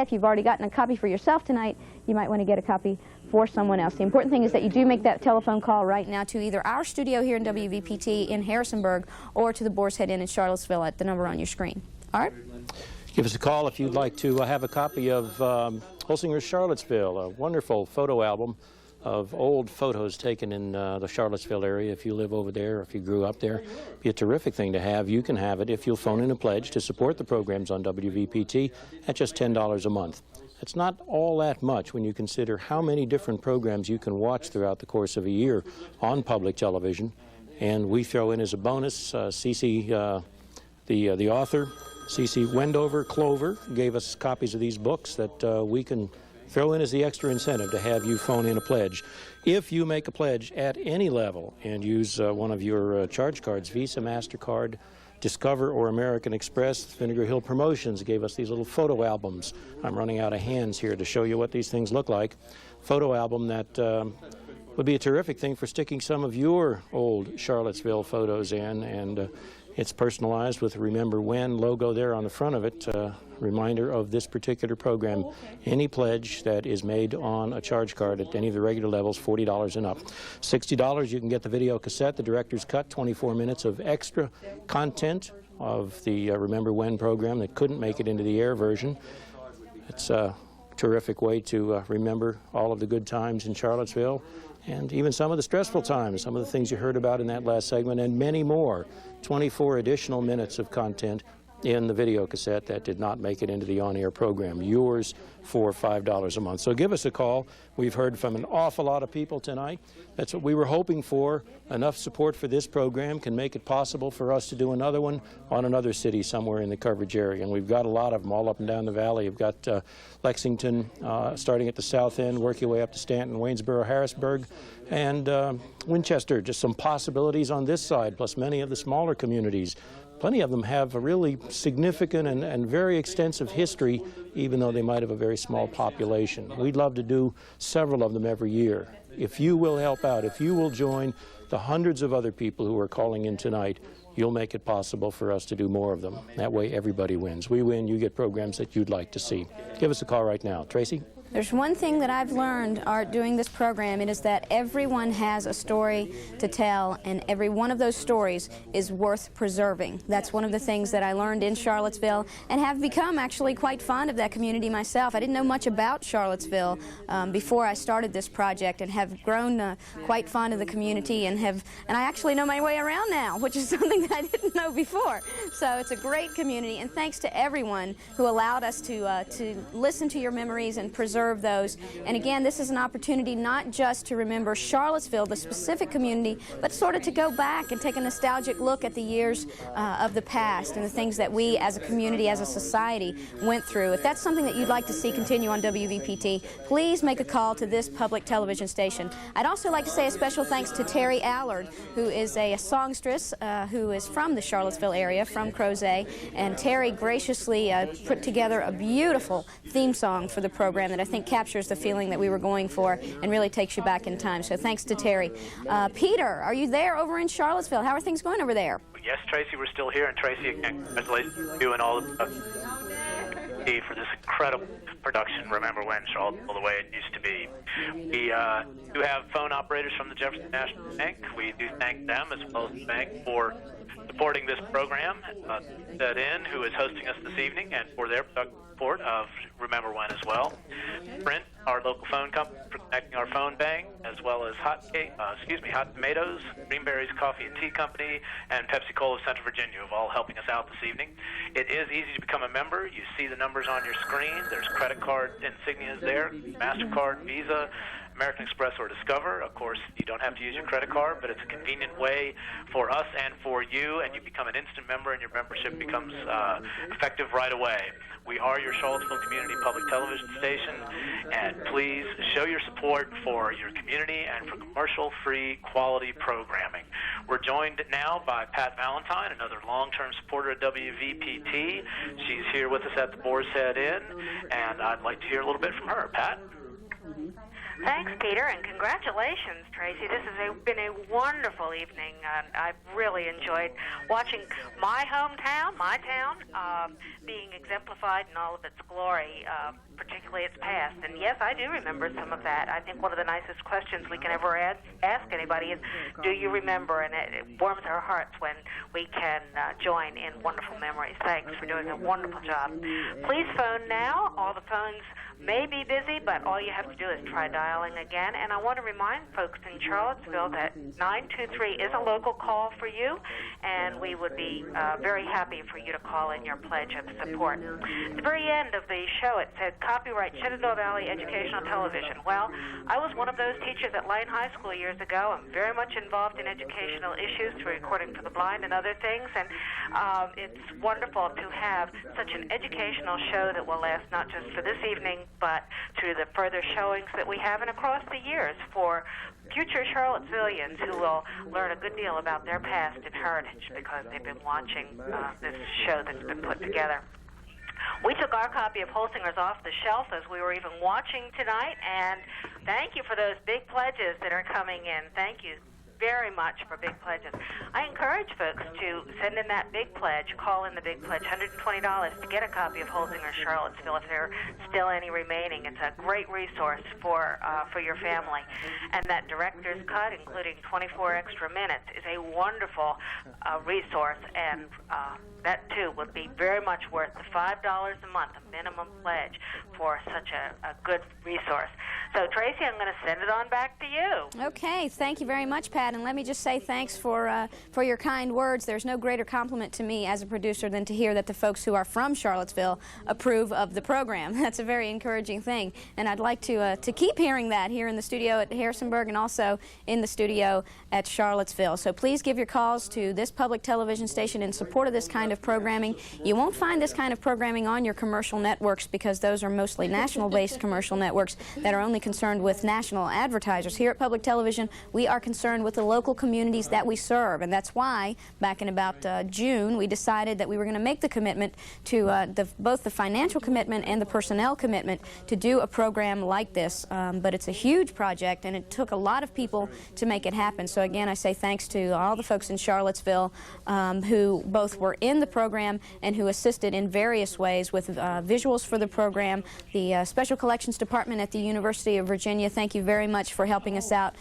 if you've already gotten a copy for yourself tonight, you might want to get a copy for someone else. The important thing is that you do make that telephone call right now to either our studio here in WVPT in Harrisonburg or to the Boar's Head Inn in Charlottesville at the number on your screen. All right? Give us a call if you'd like to have a copy of HOLSINGE'S Charlottesville, a wonderful photo album of old photos taken in the Charlottesville area. If you live over there, or if you grew up there, it'd be a terrific thing to have. You can have it if you'll phone in a pledge to support the programs on WVPT at just $10 a month. It's not all that much when you consider how many different programs you can watch throughout the course of a year on public television. And we throw in as a bonus, Cece, the author, Cece Wendover Clover, gave us copies of these books that we can throw in as the extra incentive to have you phone in a pledge. If you make a pledge at any level and use one of your charge cards, Visa, MasterCard, Discover, or American Express, Vinegar Hill Promotions gave us these little photo albums. I'm running out of hands here to show you what these things look like. Photo album that would be a terrific thing for sticking some of your old Charlottesville photos in, and it's personalized with a Remember When logo there on the front of it, reminder of this particular program. Any pledge that is made on a charge card at any of the regular levels, $40 and up. $60, you can get the video cassette, the director's cut, 24 minutes of extra content of the Remember When program that couldn't make it into the air version. It's a terrific way to remember all of the good times in Charlottesville, and even some of the stressful times, some of the things you heard about in that last segment, and many more. 24 additional minutes of content in the video cassette that did not make it into the on-air program. Yours for $5 a month. So give us a call. We've heard from an awful lot of people tonight. That's what we were hoping for. Enough support for this program can make it possible for us to do another one on another city somewhere in the coverage area. And we've got a lot of them all up and down the valley. You've got Lexington starting at the south end, work your way up to Stanton, Waynesboro, Harrisburg, and Winchester. Just some possibilities on this side, plus many of the smaller communities. Plenty of them have a really significant and very extensive history, even though they might have a very small population. We'd love to do several of them every year. If you will help out, if you will join the hundreds of other people who are calling in tonight, you'll make it possible for us to do more of them. That way everybody wins. We win, you get programs that you'd like to see. Give us a call right now. Tracy? There's one thing that I've learned doing this program. It is that everyone has a story to tell, and every one of those stories is worth preserving. That's one of the things that I learned in Charlottesville, and have become actually quite fond of that community myself. I didn't know much about Charlottesville before I started this project, and have grown quite fond of the community, and I actually know my way around now, which is something that I didn't know before. So it's a great community, and thanks to everyone who allowed us to listen to your memories and preserve those. And again, this is an opportunity not just to remember Charlottesville, the specific community, but sort of to go back and take a nostalgic look at the years of the past and the things that we as a community, as a society, went through. If that's something that you'd like to see continue on WVPT, please make a call to this public television station. I'd also like to say a special thanks to Terry Allard, who is a songstress who is from the Charlottesville area, from Crozet, and Terry graciously put together a beautiful theme song for the program that I think captures the feeling that we were going for and really takes you back in time. So thanks to Terry. Peter, are you there over in Charlottesville? How are things going over there? Yes, Tracy, we're still here, and Tracy, again, congratulations to you and all of for this incredible production, Remember When, Charlottesville, the way it used to be. We do have phone operators from the Jefferson National Bank. We do thank them, as well as the bank, for supporting this program. That in, who is hosting us this evening, and for their support of Remember When as well. Sprint, our local phone company, for connecting our phone bank, as well as Hot Tomatoes, Greenberry's Coffee and Tea Company, and Pepsi Cola of Central Virginia, of all helping us out this evening. It is easy to become a member. You see the numbers on your screen. There's credit card insignias there, MasterCard, Visa, American Express, or Discover. Of course, you don't have to use your credit card, but it's a convenient way for us and for you, and you become an instant member, and your membership becomes effective right away. We are your Charlottesville Community Public Television station, and please show your support for your community and for commercial-free quality programming. We're joined now by Pat Valentine, another long-term supporter of WVPT. She's here with us at the Boar's Head Inn, and I'd like to hear a little bit from her. Pat? Thanks, Peter, and congratulations, Tracy. This has been a wonderful evening. I've really enjoyed watching my hometown, my town, being exemplified in all of its glory. And yes, I do remember some of that. I think one of the nicest questions we can ever ask anybody is, do you remember? And it warms our hearts when we can join in wonderful memories. Thanks for doing a wonderful job. Please phone now. All the phones may be busy, but all you have to do is try dialing again. And I want to remind folks in Charlottesville that 923 is a local call for you, and we would be very happy for you to call in your pledge of support. At the very end of the show, it said, copyright Shenandoah Valley Educational Television. Well, I was one of those teachers at Lane High School years ago. I'm very much involved in educational issues through Recording for the Blind and other things, and it's wonderful to have such an educational show that will last not just for this evening, but through the further showings that we have and across the years for future Charlottesvillians who will learn a good deal about their past and heritage because they've been watching this show that's been put together. We took our copy of Holsinger's off the shelf as we were even watching tonight, and thank you for those big pledges that are coming in. Thank you very much for big pledges. I encourage folks to send in that big pledge, call in the big pledge, $120 to get a copy of Holsinger's Charlottesville if there are still any remaining. It's a great resource for your family. And that director's cut, including 24 extra minutes, is a wonderful resource, and that too would be very much worth the $5 a month, a minimum pledge for such a good resource. So Tracy, I'm going to send it on back to you. Okay, thank you very much, Pat. And let me just say thanks for your kind words. There's no greater compliment to me as a producer than to hear that the folks who are from Charlottesville approve of the program. That's a very encouraging thing, and I'd like to keep hearing that here in the studio at Harrisonburg and also in the studio at Charlottesville. So please give your calls to this public television station in support of this kind of programming. You won't find this kind of programming on your commercial networks because those are mostly national-based commercial networks that are only concerned with national advertisers. Here at Public Television, we are concerned with the local communities that we serve, and that's why back in about June we decided that we were going to make the commitment to both the financial commitment and the personnel commitment to do a program like this. But it's a huge project, and it took a lot of people to make it happen. So again, I say thanks to all the folks in Charlottesville who both were in the program and who assisted in various ways with visuals for the program. The Special Collections Department at the University of Virginia, thank you very much for helping us out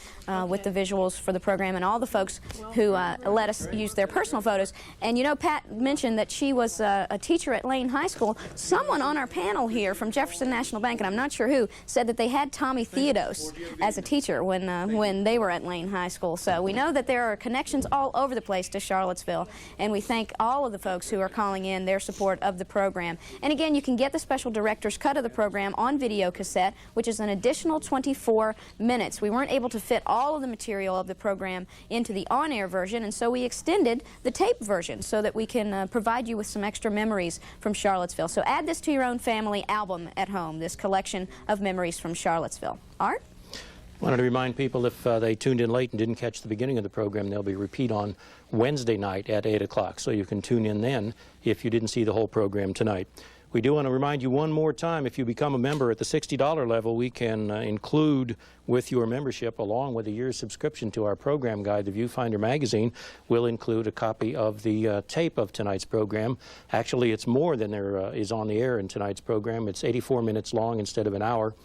with the visuals for the program, and all the folks who let us use their personal photos. And you know, Pat mentioned that she was a teacher at Lane High School. Someone on our panel here from Jefferson National Bank, and I'm not sure who, said that they had Tommy Theodos as a teacher when they were at Lane High School. So we know that there are connections all over the place to Charlottesville, and we thank all of the folks who are calling in their support of the program. And again, you can get the special director's cut of the program on video cassette, which is an additional 24 minutes. We weren't able to fit all of the material of the program into the on-air version, and so we extended the tape version so that we can provide you with some extra memories from Charlottesville. So add this to your own family album at home, this collection of memories from Charlottesville. Art? I wanted to remind people if they tuned in late and didn't catch the beginning of the program, there'll be a repeat on Wednesday night at 8 o'clock, so you can tune in then if you didn't see the whole program tonight. We do want to remind you one more time, if you become a member at the $60 level, we can include with your membership, along with a year's subscription to our program guide, the Viewfinder magazine, will include a copy of the tape of tonight's program. Actually, it's more than there is on the air in tonight's program. It's 84 minutes long instead of an hour,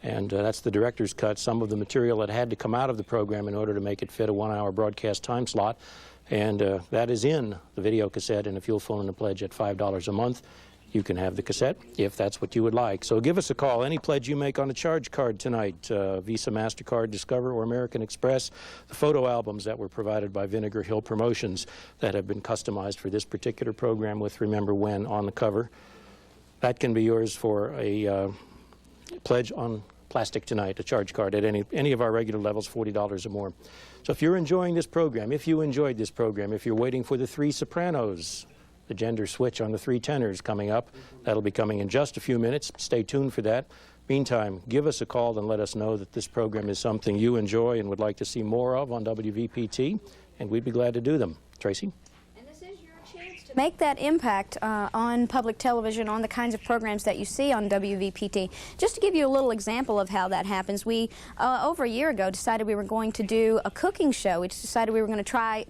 and that's the director's cut. Some of the material that had to come out of the program in order to make it fit a 1-hour broadcast time slot, and that is in the video cassette. And if you'll phone in a pledge at $5 a month, you can have the cassette if that's what you would like. So give us a call. Any pledge you make on a charge card tonight, Visa, MasterCard, Discover, or American Express, the photo albums that were provided by Vinegar Hill Promotions that have been customized for this particular program with Remember When on the cover, that can be yours for a pledge on plastic tonight, a charge card at any of our regular levels, $40 or more. So if you're enjoying this program, if you enjoyed this program, if you're waiting for the 3 sopranos, the gender switch on the 3 tenors coming up, that'll be coming in just a few minutes. Stay tuned for that. Meantime, give us a call and let us know that this program is something you enjoy and would like to see more of on WVPT, and we'd be glad to do them. Tracy? Make that impact on public television, on the kinds of programs that you see on WVPT. Just to give you a little example of how that happens, we, over a year ago, decided we were going to do a cooking show. We just decided we were going to try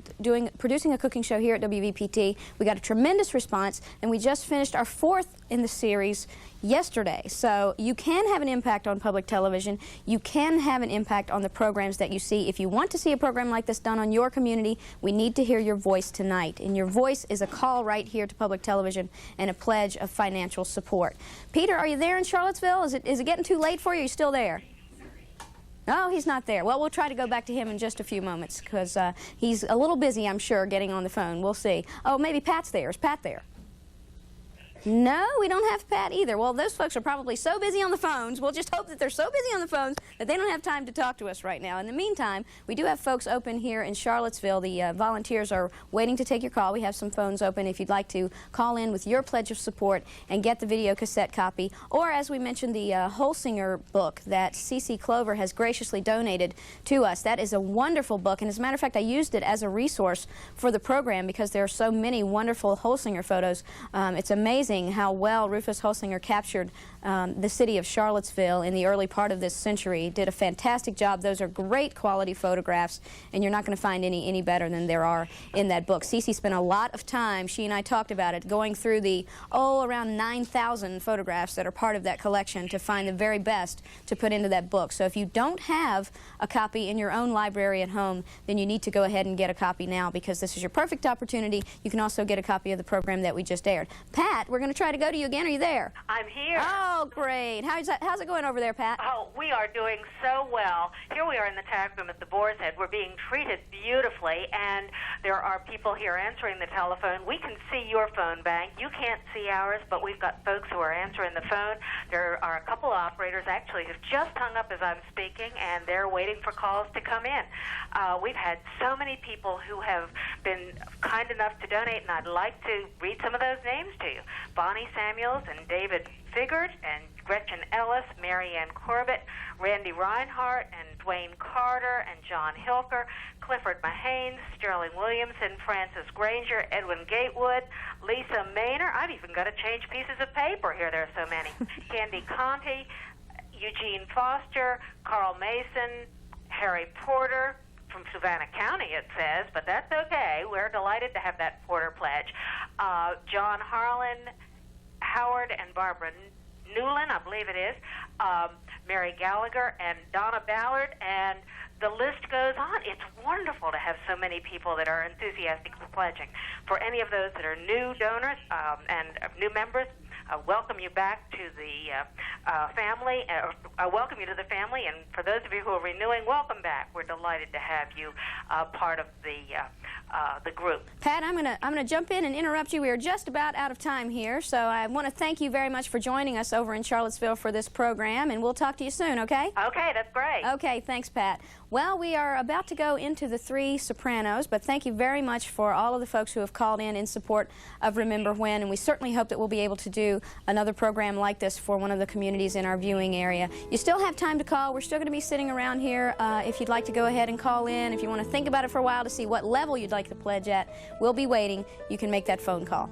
producing a cooking show here at WVPT. We got a tremendous response, and we just finished our 4th in the series yesterday. So you can have an impact on public television. You can have an impact on the programs that you see. If you want to see a program like this done on your community, we need to hear your voice tonight. And your voice is a call right here to public television and a pledge of financial support. Peter, are you there in Charlottesville? Is it getting too late for you? Are you still there? No, he's not there. Well, we'll try to go back to him in just a few moments because he's a little busy, I'm sure, getting on the phone. We'll see. Oh, maybe Pat's there. Is Pat there? No, we don't have Pat either. Well, those folks are probably so busy on the phones. We'll just hope that they're so busy on the phones that they don't have time to talk to us right now. In the meantime, we do have folks open here in Charlottesville. The volunteers are waiting to take your call. We have some phones open if you'd like to call in with your pledge of support and get the video cassette copy. Or, as we mentioned, the Holsinger book that CC Clover has graciously donated to us. That is a wonderful book. And as a matter of fact, I used it as a resource for the program because there are so many wonderful Holsinger photos. It's amazing how well Rufus Holsinger captured the city of Charlottesville in the early part of this century. Did a fantastic job. Those are great quality photographs, and you're not going to find any better than there are in that book. Cece spent a lot of time, she and I talked about it, going through the, around 9,000 photographs that are part of that collection to find the very best to put into that book. So if you don't have a copy in your own library at home, then you need to go ahead and get a copy now because this is your perfect opportunity. You can also get a copy of the program that we just aired. Pat, we're going to try to go to you again. Are you there? I'm here. Oh, great. How's it going over there, Pat? Oh, we are doing so well. Here we are in the tax room at the Boar's Head. We're being treated beautifully, and there are people here answering the telephone. We can see your phone bank. You can't see ours, but we've got folks who are answering the phone. There are a couple of operators, actually, who've just hung up as I'm speaking, and they're waiting for calls to come in. We've had so many people who have been kind enough to donate, and I'd like to read some of those names to you. Bonnie Samuels and David Figert and Gretchen Ellis, Marianne Corbett, Randy Reinhardt and Dwayne Carter and John Hilker, Clifford Mahanes, Sterling Williamson, Francis Granger, Edwin Gatewood, Lisa Maynor. I've even got to change pieces of paper here. There are so many. Candy Conti, Eugene Foster, Carl Mason, Harry Porter, from Savannah County, it says, but that's okay. We're delighted to have that Porter pledge. John Harlan, Howard and Barbara Newland, I believe it is, Mary Gallagher and Donna Ballard, and the list goes on. It's wonderful to have so many people that are enthusiastic for pledging. For any of those that are new donors and new members, welcome you back to the family. Welcome you to the family, and for those of you who are renewing, welcome back. We're delighted to have you part of the group. Pat, I'm gonna jump in and interrupt you. We are just about out of time here, so I want to thank you very much for joining us over in Charlottesville for this program, and we'll talk to you soon, okay? Okay, that's great. Okay, thanks, Pat. Well, we are about to go into the Three Sopranos, but thank you very much for all of the folks who have called in support of Remember When, and we certainly hope that we'll be able to do another program like this for one of the communities in our viewing area. You still have time to call. We're still going to be sitting around here. If you'd like to go ahead and call in, if you want to think about it for a while to see what level you'd like to pledge at, we'll be waiting. You can make that phone call.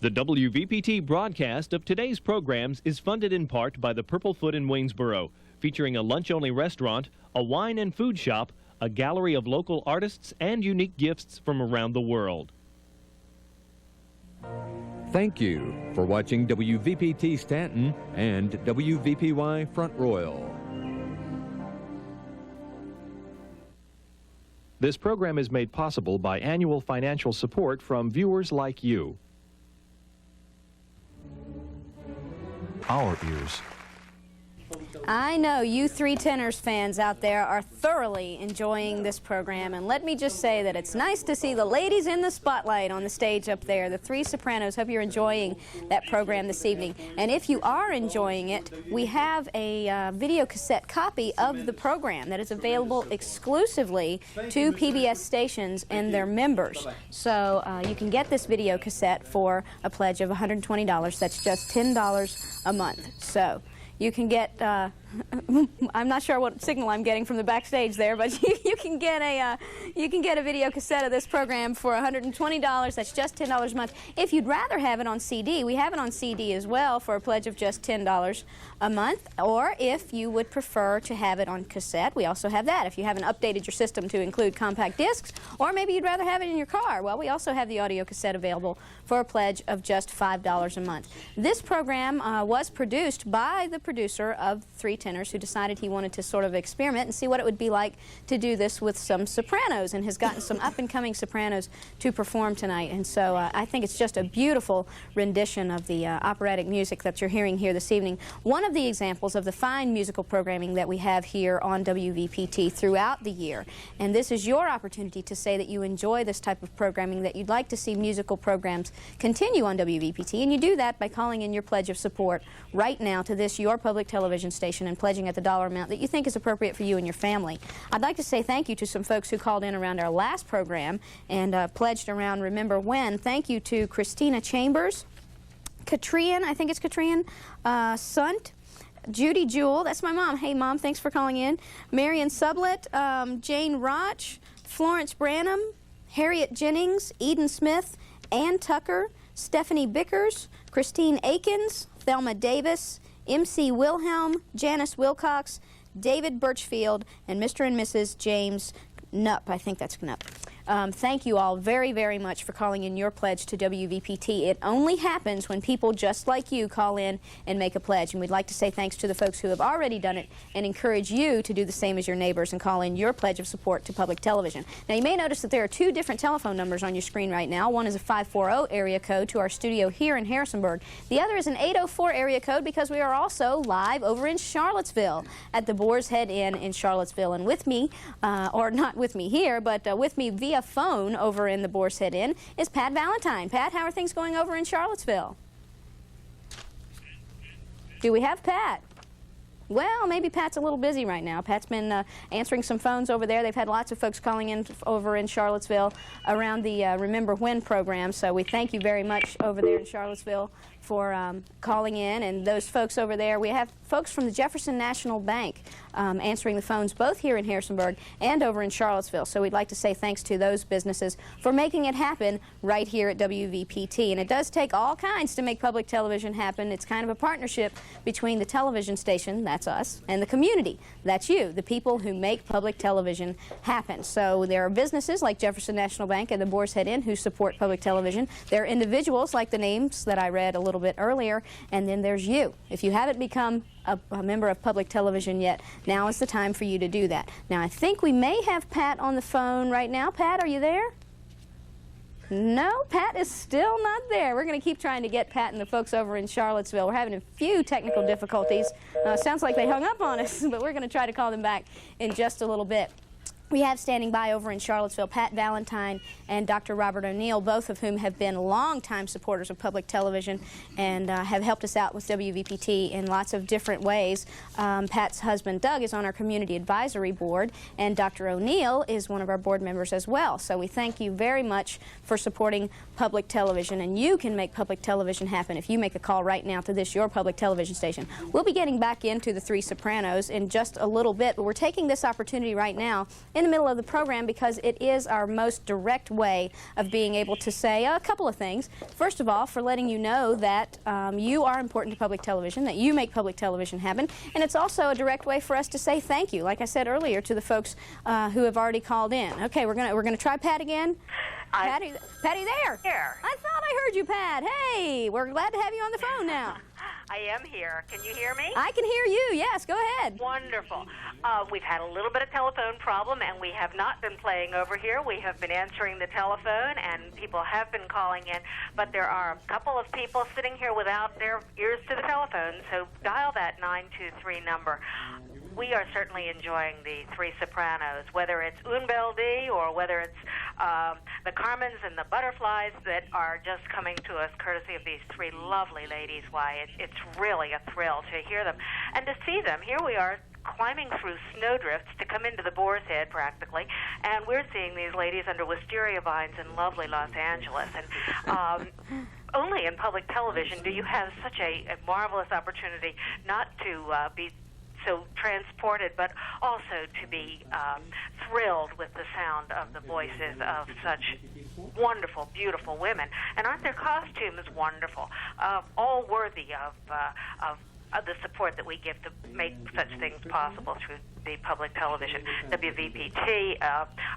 The WVPT broadcast of today's programs is funded in part by the Purple Foot in Waynesboro, featuring a lunch-only restaurant, a wine and food shop, a gallery of local artists, and unique gifts from around the world. Thank you for watching WVPT Stanton and WVPY Front Royal. This program is made possible by annual financial support from viewers like you. Our ears. I know you Three Tenors fans out there are thoroughly enjoying this program, and let me just say that it's nice to see the ladies in the spotlight on the stage up there, the Three Sopranos. Hope you're enjoying that program this evening. And if you are enjoying it, we have a video cassette copy of the program that is available exclusively to PBS stations and their members. So you can get this video cassette for a pledge of $120. That's just $10 a month. So you can get I'm not sure what signal I'm getting from the backstage there, but you can get a video cassette of this program for $120. That's just $10 a month. If you'd rather have it on CD, we have it on CD as well for a pledge of just $10 a month. Or if you would prefer to have it on cassette, we also have that. If you haven't updated your system to include compact discs, or maybe you'd rather have it in your car, well, we also have the audio cassette available for a pledge of just $5 a month. This program was produced by the producer of Three Tenors, who decided he wanted to sort of experiment and see what it would be like to do this with some sopranos, and has gotten some up-and-coming sopranos to perform tonight. And so I think it's just a beautiful rendition of the operatic music that you're hearing here this evening. One of the examples of the fine musical programming that we have here on WVPT throughout the year. And this is your opportunity to say that you enjoy this type of programming, that you'd like to see musical programs continue on WVPT, and you do that by calling in your pledge of support right now to this, your public television station, and pledging at the dollar amount that you think is appropriate for you and your family. I'd like to say thank you to some folks who called in around our last program and pledged around Remember When. Thank you to Christina Chambers, Katrian, I think it's Katrian, Sunt, Judy Jewell, that's my mom. Hey, Mom, thanks for calling in. Marion Sublett, Jane Roch, Florence Branham, Harriet Jennings, Eden Smith, Ann Tucker, Stephanie Bickers, Christine Akins, Thelma Davis, M.C. Wilhelm, Janice Wilcox, David Birchfield, and Mr. and Mrs. James Knupp. I think that's Knupp. Thank you all very, very much for calling in your pledge to WVPT. It only happens when people just like you call in and make a pledge. And we'd like to say thanks to the folks who have already done it and encourage you to do the same as your neighbors and call in your pledge of support to public television. Now, you may notice that there are two different telephone numbers on your screen right now. One is a 540 area code to our studio here in Harrisonburg. The other is an 804 area code because we are also live over in Charlottesville at the Boar's Head Inn in Charlottesville. And with me, or not with me here, but with me via phone over in the Boar's Head Inn is Pat Valentine. Pat, how are things going over in Charlottesville? Do we have Pat? Well, maybe Pat's a little busy right now. Pat's been answering some phones over there. They've had lots of folks calling in over in Charlottesville around the Remember When program, so we thank you very much over there in Charlottesville for calling in. And those folks over there, we have folks from the Jefferson National Bank answering the phones both here in Harrisonburg and over in Charlottesville. So we'd like to say thanks to those businesses for making it happen right here at WVPT. And it does take all kinds to make public television happen. It's kind of a partnership between the television station, that's us, and the community, that's you, the people who make public television happen. So there are businesses like Jefferson National Bank and the Boar's Head Inn who support public television. There are individuals like the names that I read a little bit earlier, and then there's you. If you haven't become a member of public television yet, now is the time for you to do that. Now, I think we may have Pat on the phone right now. Pat, are you there? No, Pat is still not there. We're going to keep trying to get Pat and the folks over in Charlottesville. We're having a few technical difficulties. Sounds like they hung up on us, but we're going to try to call them back in just a little bit. We have standing by over in Charlottesville Pat Valentine and Dr. Robert O'Neill, both of whom have been longtime supporters of public television and have helped us out with WVPT in lots of different ways. Pat's husband, Doug, is on our Community Advisory Board, and Dr. O'Neill is one of our board members as well. So we thank you very much for supporting public television, and you can make public television happen if you make a call right now to this, your public television station. We'll be getting back into the Three Sopranos in just a little bit, but we're taking this opportunity right now in the middle of the program because it is our most direct way of being able to say a couple of things. First of all, for letting you know that you are important to public television, that you make public television happen, and it's also a direct way for us to say thank you, like I said earlier, to the folks who have already called in. Okay, we're gonna try Pat again. Patty there? Here. I thought I heard you, Pat. Hey, we're glad to have you on the phone now. I am here. Can you hear me? I can hear you, yes, go ahead. Wonderful. We've had a little bit of telephone problem, and we have not been playing over here. We have been answering the telephone, and people have been calling in, but there are a couple of people sitting here without their ears to the telephone, so dial that 923 number. We are certainly enjoying the Three Sopranos, whether it's Un Bel Dì or whether it's the Carmens and the Butterflies that are just coming to us courtesy of these three lovely ladies. Why, it's really a thrill to hear them and to see them. Here we are climbing through snowdrifts to come into the Boar's Head practically, and we're seeing these ladies under wisteria vines in lovely Los Angeles. And only in public television do you have such a marvelous opportunity not to be so transported, but also to be thrilled with the sound of the voices of such wonderful, beautiful women. And aren't their costumes wonderful? All worthy of the support that we give to make such things possible through the public television. WVPT,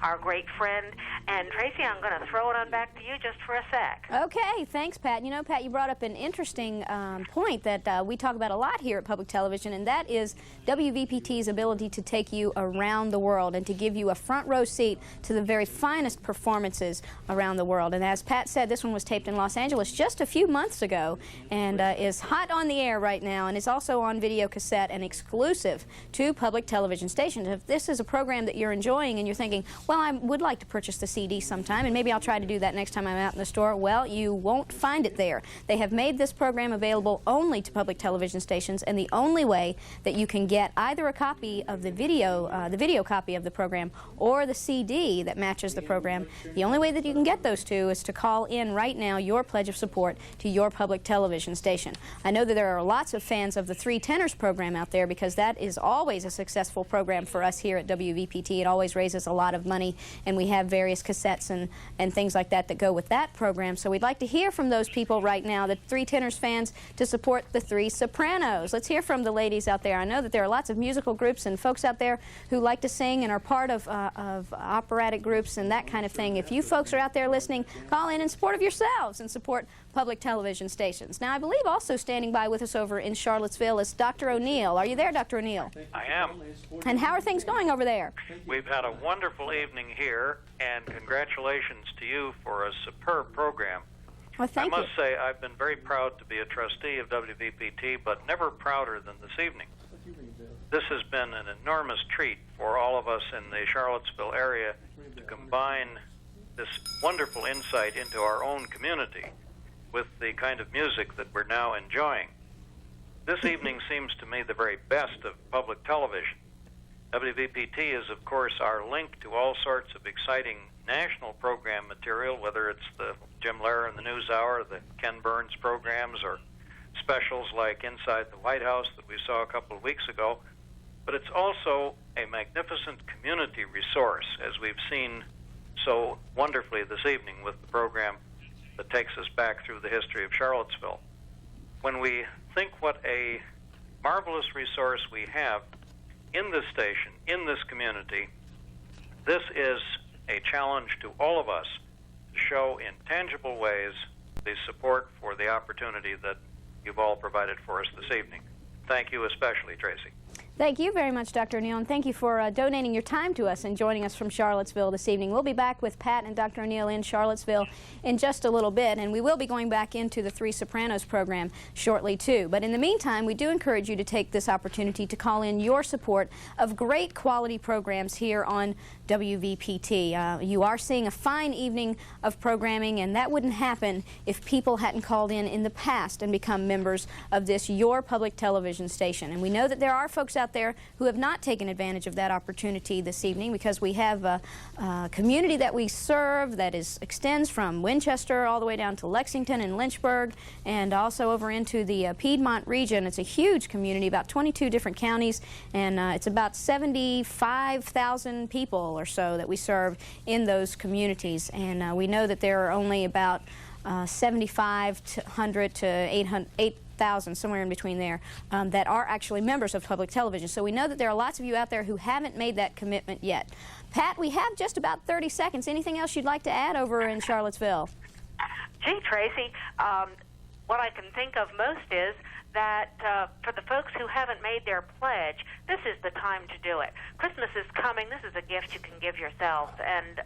our great friend. And Tracy, I'm going to throw it on back to you just for a sec. Okay, thanks, Pat. You know, Pat, you brought up an interesting point that we talk about a lot here at public television, and that is WVPT's ability to take you around the world and to give you a front row seat to the very finest performances around the world. And as Pat said, this one was taped in Los Angeles just a few months ago and is hot on the air right now, and is also on video cassette and exclusive to public television stations. If this is a program that you're enjoying and you're thinking, well, I would like to purchase the CD sometime, and maybe I'll try to do that next time I'm out in the store, well, you won't find it there. They have made this program available only to public television stations, and the only way that you can get either a copy of the video copy of the program or the CD that matches the program, the only way that you can get those two is to call in right now your pledge of support to your public television station. I know that there are lots of fans of the Three Tenors program out there, because that is always a successful program for us here at WVPT. It always raises a lot of money, and we have various cassettes and things like that that go with that program. So we'd like to hear from those people right now, the Three Tenors fans, to support the Three Sopranos. Let's hear from the ladies out there. I know that there are lots of musical groups and folks out there who like to sing and are part of operatic groups and that kind of thing. If you folks are out there listening, call in support of yourselves and support public television stations. Now, I believe also standing by with us over in Charlottesville is Dr. O'Neill. Are you there, Dr. O'Neill? I am. And how are things going over there? We've had a wonderful evening here, and congratulations to you for a superb program. Well, thank you. I must say I've been very proud to be a trustee of WVPT, but never prouder than this evening. This has been an enormous treat for all of us in the Charlottesville area to combine this wonderful insight into our own community with the kind of music that we're now enjoying. This evening seems to me the very best of public television. WVPT is, of course, our link to all sorts of exciting national program material, whether it's the Jim Lehrer and the News Hour, the Ken Burns programs, or specials like Inside the White House that we saw a couple of weeks ago. But it's also a magnificent community resource, as we've seen so wonderfully this evening with the program that takes us back through the history of Charlottesville. When we think what a marvelous resource we have in this station, in this community, this is a challenge to all of us to show in tangible ways the support for the opportunity that you've all provided for us this evening. Thank you especially, Tracy. Thank you very much, Dr. O'Neill, and thank you for donating your time to us and joining us from Charlottesville this evening. We'll be back with Pat and Dr. O'Neill in Charlottesville in just a little bit, and we will be going back into the Three Sopranos program shortly, too. But in the meantime, we do encourage you to take this opportunity to call in your support of great quality programs here on WVPT. You are seeing a fine evening of programming, and that wouldn't happen if people hadn't called in the past and become members of this, your public television station. And we know that there are folks out there who have not taken advantage of that opportunity this evening, because we have a community that we serve that extends from Winchester all the way down to Lexington and Lynchburg, and also over into the Piedmont region. It's a huge community, about 22 different counties, and it's about 75,000 people or so that we serve in those communities. And we know that there are only about 7,500 to 8,000, somewhere in between there, that are actually members of public television. So we know that there are lots of you out there who haven't made that commitment yet. Pat, we have just about 30 seconds. Anything else you'd like to add over in Charlottesville? Gee, Tracy, what I can think of most is that for the folks who haven't made their pledge, this is the time to do it. Christmas is coming. This is a gift you can give yourself. And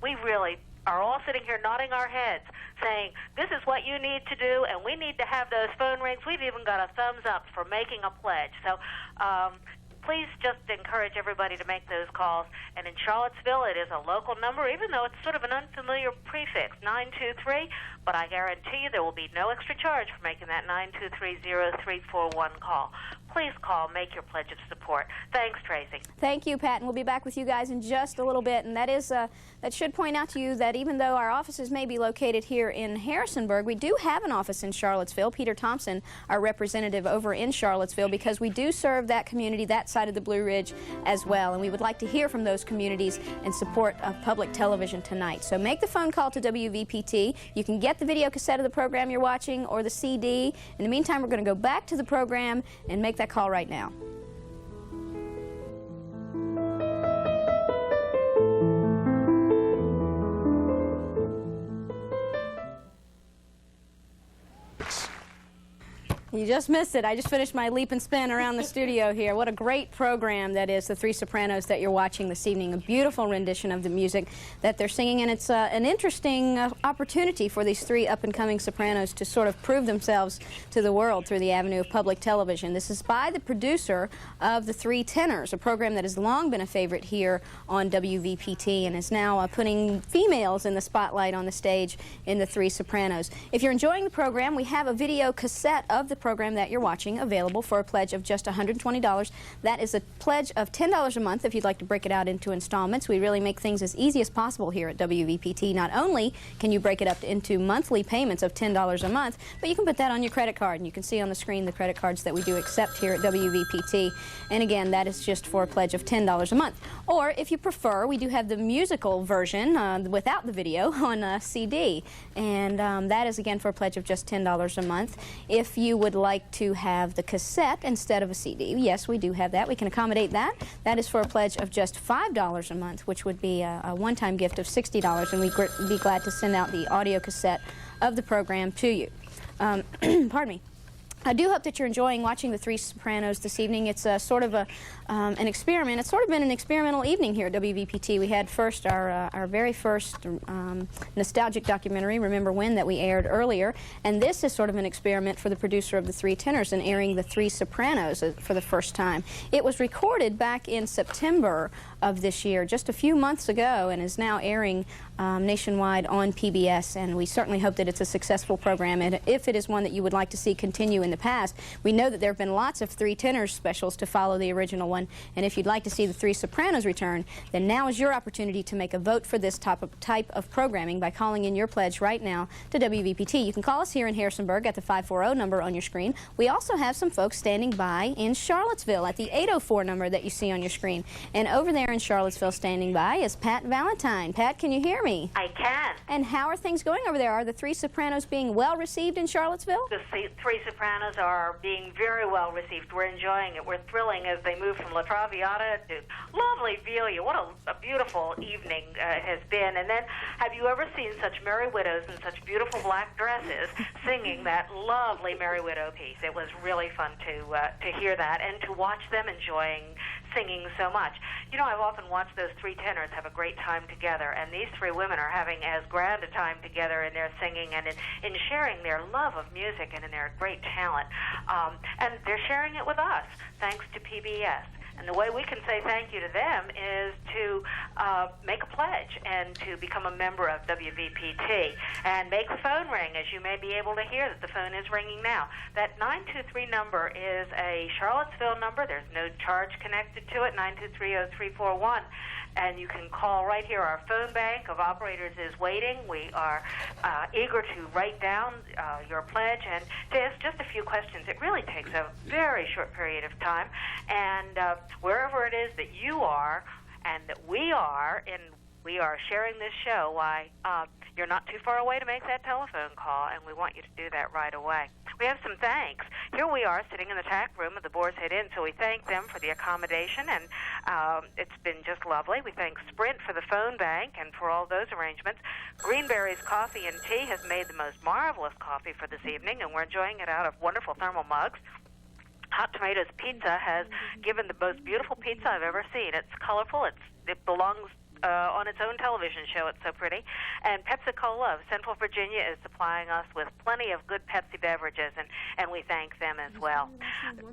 we really are all sitting here nodding our heads, saying, this is what you need to do, and we need to have those phone rings. We've even got a thumbs up for making a pledge. So please just encourage everybody to make those calls. And in Charlottesville, it is a local number, even though it's sort of an unfamiliar prefix, 923. But I guarantee you there will be no extra charge for making that 923-0341 call. please call, make your pledge of support. Thanks, Tracy. Thank you, Pat, and we'll be back with you guys in just a little bit. And that should point out to you that even though our offices may be located here in Harrisonburg, we do have an office in Charlottesville. Peter Thompson, our representative over in Charlottesville, because we do serve that community, that side of the Blue Ridge as well. And we would like to hear from those communities in support of public television tonight. So make the phone call to WVPT. You can get the video cassette of the program you're watching or the CD. In the meantime, we're going to go back to the program and make that call right now. You just missed it. I just finished my leap and spin around the studio here. What a great program that is, The Three Sopranos, that you're watching this evening. A beautiful rendition of the music that they're singing, and it's an interesting opportunity for these three up-and-coming sopranos to sort of prove themselves to the world through the avenue of public television. This is by the producer of The Three Tenors, a program that has long been a favorite here on WVPT and is now putting females in the spotlight on the stage in The Three Sopranos. If you're enjoying the program, we have a video cassette of the program that you're watching available for a pledge of just $120. That is a pledge of $10 a month if you'd like to break it out into installments. We really make things as easy as possible here at WVPT. Not only can you break it up into monthly payments of $10 a month, but you can put that on your credit card, and you can see on the screen the credit cards that we do accept here at WVPT. And again, that is just for a pledge of $10 a month. Or if you prefer, we do have the musical version without the video on CD, and that is again for a pledge of just $10 a month. If you would like to have the cassette instead of a CD, yes, we do have that. We can accommodate that. That is for a pledge of just $5 a month, which would be a one-time gift of $60, and we'd be glad to send out the audio cassette of the program to you. Pardon me. I do hope that you're enjoying watching The Three Sopranos this evening. It's sort of an experiment. It's sort of been an experimental evening here at WVPT. We had first our very first nostalgic documentary, Remember When, that we aired earlier, and this is sort of an experiment for the producer of The Three Tenors in airing The Three Sopranos for the first time. It was recorded back in September of this year, just a few months ago, and is now airing nationwide on PBS, and we certainly hope that it's a successful program, and if it is one that you would like to see continue in the past. We know that there have been lots of Three Tenors specials to follow the original one, and if you'd like to see The Three Sopranos return, then now is your opportunity to make a vote for this type of programming by calling in your pledge right now to WVPT. You can call us here in Harrisonburg at the 540 number on your screen. We also have some folks standing by in Charlottesville at the 804 number that you see on your screen, and over there in Charlottesville standing by is Pat Valentine. Pat, can you hear me? I can. And how are things going over there? Are the Three Sopranos being well received in Charlottesville? The Three Sopranos are being very well received. We're enjoying it. We're thrilling as they move from La Traviata to lovely Velia. What a beautiful evening it has been. And then, have you ever seen such merry widows in such beautiful black dresses singing that lovely Merry Widow piece? It was really fun to hear that and to watch them enjoying singing so much. You know, I've often watched those three tenors have a great time together, and these three women are having as grand a time together in their singing and in sharing their love of music and in their great talent. And they're sharing it with us, thanks to PBS. And the way we can say thank you to them is to make a pledge and to become a member of WVPT and make the phone ring, as you may be able to hear that the phone is ringing now. That 923 number is a Charlottesville number. There's no charge connected to it, 923-0341. And you can call right here. Our phone bank of operators is waiting. We are eager to write down your pledge and to ask just a few questions. It really takes a very short period of time. And wherever it is that you are and that we are sharing this show, why, you're not too far away to make that telephone call, and we want you to do that right away. We have some thanks. Here we are sitting in the tack room of the Boar's Head Inn, so we thank them for the accommodation, and it's been just lovely. We thank Sprint for the phone bank and for all those arrangements. Greenberry's Coffee and Tea has made the most marvelous coffee for this evening, and we're enjoying it out of wonderful thermal mugs. Hot Tomatoes Pizza has given the most beautiful pizza I've ever seen. It's colorful. It belongs on its own television show. It's so pretty. And Pepsi-Cola of Central Virginia is supplying us with plenty of good Pepsi beverages, and we thank them as well.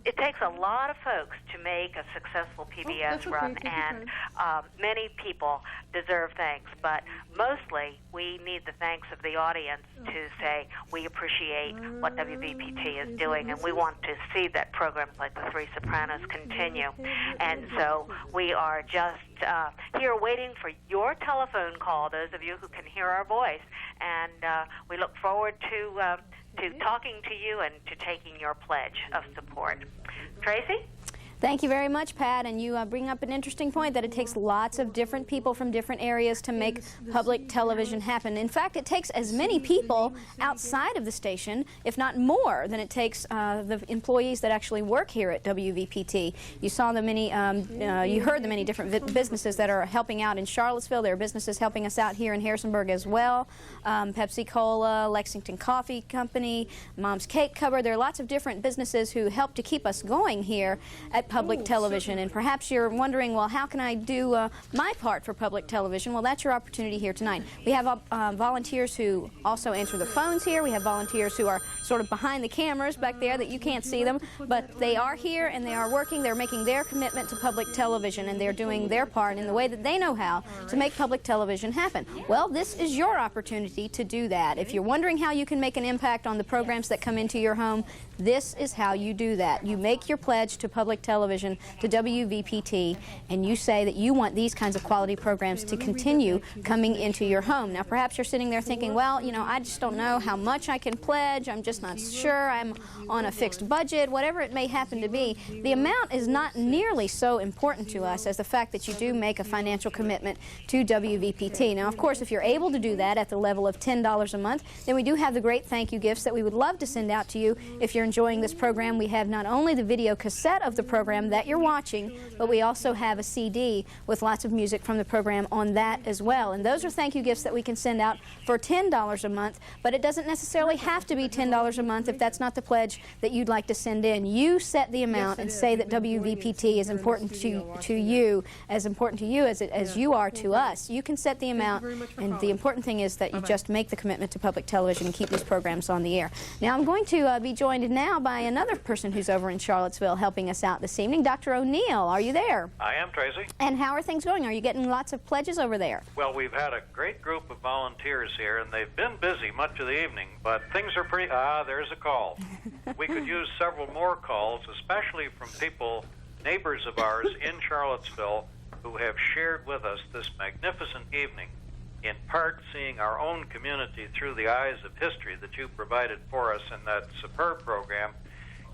It takes a lot of folks to make a successful PBS run, and many people deserve thanks, but mostly we need the thanks of the audience to say we appreciate what WVPT is doing, and we want to see that programs like The Three Sopranos continue. And so we are just here waiting for your telephone call, those of you who can hear our voice, and we look forward to talking to you and to taking your pledge of support. Tracy? Thank you very much, Pat, and you bring up an interesting point that it takes lots of different people from different areas to make public television happen. In fact, it takes as many people outside of the station, if not more, than it takes the employees that actually work here at WVPT. You saw the many, you heard the many different businesses that are helping out in Charlottesville. There are businesses helping us out here in Harrisonburg as well. Pepsi-Cola, Lexington Coffee Company, Mom's Cake Cover. There are lots of different businesses who help to keep us going here at public television, and perhaps you're wondering, well, how can I do my part for public television? Well, that's your opportunity here tonight. We have volunteers who also answer the phones here. We have volunteers who are sort of behind the cameras back there that you can't see them, but they are here and they are working. They're making their commitment to public television, and they're doing their part in the way that they know how to make public television happen. Well, this is your opportunity to do that. If you're wondering how you can make an impact on the programs that come into your home, this is how you do that. You make your pledge to public television, to WVPT, and you say that you want these kinds of quality programs to continue coming into your home. Now, perhaps you're sitting there thinking, well, you know, I just don't know how much I can pledge. I'm just not sure. I'm on a fixed budget, whatever it may happen to be. The amount is not nearly so important to us as the fact that you do make a financial commitment to WVPT. Now, of course, if you're able to do that at the level of $10 a month, then we do have the great thank you gifts that we would love to send out to you. If you're enjoying this program, we have not only the video cassette of the program that you're watching, but we also have a CD with lots of music from the program on that as well. And those are thank you gifts that we can send out for $10 a month, but it doesn't necessarily have to be $10 a month if that's not the pledge that you'd like to send in. You set the amount and say that WVPT is important to you as you are to us. You can set the amount, and the important thing is that you just make the commitment to public television and keep these programs on the air. Now, I'm going to be joined now by another person who's over in Charlottesville helping us out this evening. Dr. O'Neill, are you there? I am, Tracy. And how are things going? Are you getting lots of pledges over there? Well, we've had a great group of volunteers here, and they've been busy much of the evening, but things are pretty... there's a call. We could use several more calls, especially from people, neighbors of ours in Charlottesville, who have shared with us this magnificent evening, in part seeing our own community through the eyes of history that you provided for us in that superb program,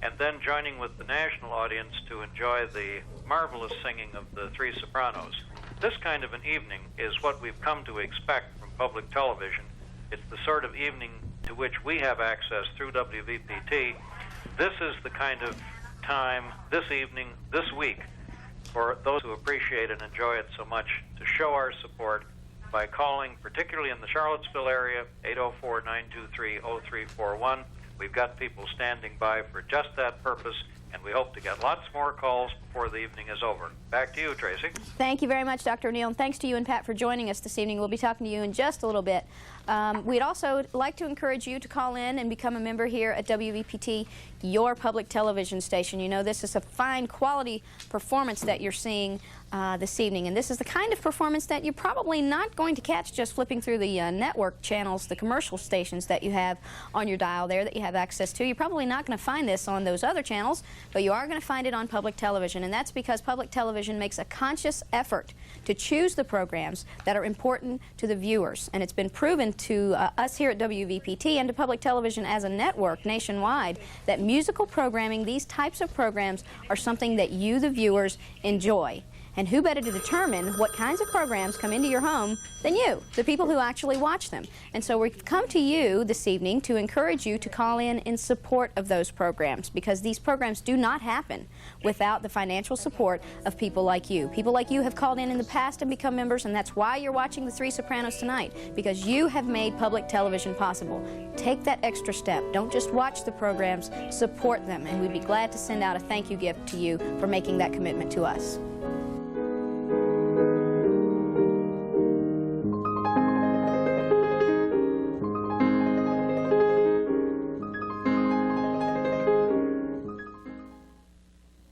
and then joining with the national audience to enjoy the marvelous singing of the Three Sopranos. This kind of an evening is what we've come to expect from public television. It's the sort of evening to which we have access through WVPT. This is the kind of time, this evening, this week, for those who appreciate and enjoy it so much, to show our support by calling, particularly in the Charlottesville area, 804-923-0341. We've got people standing by for just that purpose, and we hope to get lots more calls before the evening is over. Back to you, Tracy. Thank you very much, Dr. O'Neill, and thanks to you and Pat for joining us this evening. We'll be talking to you in just a little bit. We'd also like to encourage you to call in and become a member here at WVPT, your public television station. You know, this is a fine quality performance that you're seeing this evening, and this is the kind of performance that you're probably not going to catch just flipping through the network channels, the commercial stations that you have on your dial there that you have access to. You're probably not going to find this on those other channels, but you are going to find it on public television, and that's because public television makes a conscious effort to choose the programs that are important to the viewers, and it's been proven to us here at WVPT and to public television as a network nationwide that musical programming, these types of programs, are something that you, the viewers, enjoy. And who better to determine what kinds of programs come into your home than you, the people who actually watch them. And so we've come to you this evening to encourage you to call in support of those programs, because these programs do not happen without the financial support of people like you. People like you have called in the past and become members, and that's why you're watching The Three Sopranos tonight, because you have made public television possible. Take that extra step. Don't just watch the programs, support them, and we'd be glad to send out a thank you gift to you for making that commitment to us.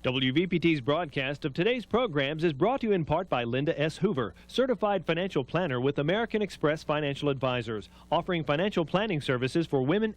WVPT's broadcast of today's programs is brought to you in part by Linda S. Hoover, certified financial planner with American Express Financial Advisors, offering financial planning services for women